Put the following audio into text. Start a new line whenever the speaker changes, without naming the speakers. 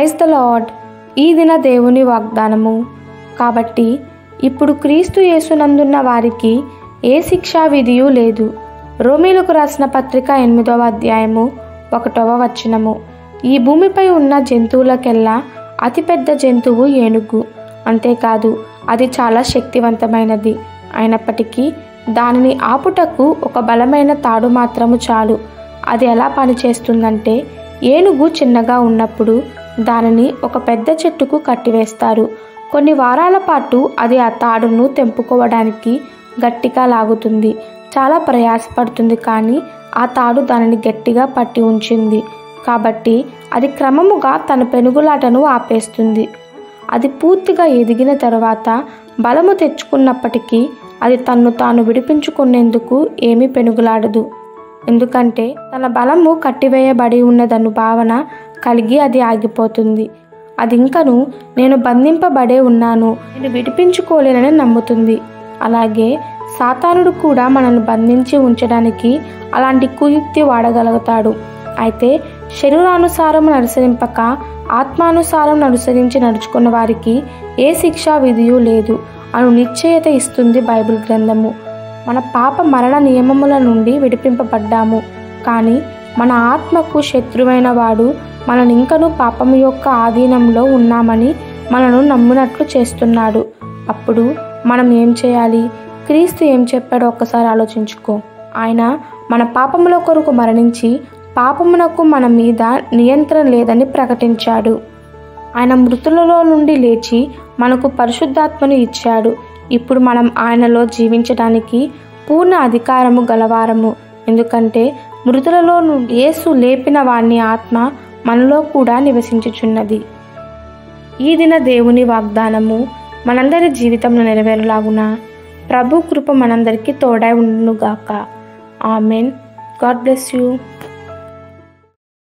Praise the lord. ఈ దిన దేవుని వాగ్దానము. కాబట్టి ఇప్పుడు క్రీస్తు యేసునందున్న వారికి ఏ శిక్షా విధియు లేదు. రోమీలకు రాసిన పత్రిక 8వ అధ్యాయము 1వ వచనము. ఈ భూమిపై ఉన్న జంతువులకెల్లా అతిపెద్ద జంతువు ఏనుగు. అంతేకాదు, అది చాలా శక్తివంతమైనది. అయినప్పటికీ దానిని ఆపుటకు ఒక బలమైన తాడు మాత్రము చాలు. అది ఎలా పనిచేస్తుందంటే, ఏనుగు చిన్నగా ఉన్నప్పుడు దానిని ఒక పెద్ద చెట్టుకు కట్టివేస్తారు. కొన్ని వారాల పాటు అది ఆ తాడును తెంపుకోవడానికి గట్టిగా లాగుతుంది. చాలా ప్రయాసపడుతుంది, కానీ ఆ తాడు దానిని గట్టిగా పట్టి ఉంచింది. కాబట్టి అది క్రమముగా తన పెనుగులాటను ఆపేస్తుంది. అది పూర్తిగా ఎదిగిన తరువాత బలము తెచ్చుకున్నప్పటికీ అది తన్ను తాను విడిపించుకునేందుకు ఏమీ పెనుగులాడదు. ఎందుకంటే తన బలము కట్టివేయబడి ఉన్నదను భావన కలిగి అది ఆగిపోతుంది. అది ఇంకను నేను బంధింపబడే ఉన్నాను, నేను విడిపించుకోలేనని నమ్ముతుంది. అలాగే సాతానుడు కూడా మనల్ని బంధించి ఉంచడానికి అలాంటి కుయుక్తి వాడగలుగుతాడు. అయితే శరీరానుసారం అనుసరింపక ఆత్మానుసారం అనుసరించి నడుచుకున్న వారికి ఏ శిక్షా విధియు లేదు అను నిశ్చయత ఇస్తుంది బైబిల్ గ్రంథము. మన పాప మరణ నియమముల నుండి విడిపింపబడ్డాము, కానీ మన ఆత్మకు శత్రువైన వాడు మనల్ని ఇంకనూ పాపము యొక్క ఆధీనంలో ఉన్నామని మనను నమ్మినట్లు చేస్తున్నాడు. అప్పుడు మనం ఏం చేయాలి? క్రీస్తు ఏం చెప్పాడో ఒక్కసారి ఆలోచించుకో. ఆయన మన పాపముల కొరకు మరణించి పాపమునకు మన మీద నియంత్రణ లేదని ప్రకటించాడు. ఆయన మృతులలో నుండి లేచి మనకు పరిశుద్ధాత్మను ఇచ్చాడు. ఇప్పుడు మనం ఆయనలో జీవించడానికి పూర్ణ అధికారము గలవారము. ఎందుకంటే మృతులలో నుండి యేసు లేపిన వాని ఆత్మ మనలో కూడా నివసించుచున్నది. ఈ దిన దేవుని వాగ్దానము మనందరి జీవితంలో నెరవేరులాగున ప్రభు కృప మనందరికీ తోడై ఉండునుగాక. ఆమెన్. God bless you.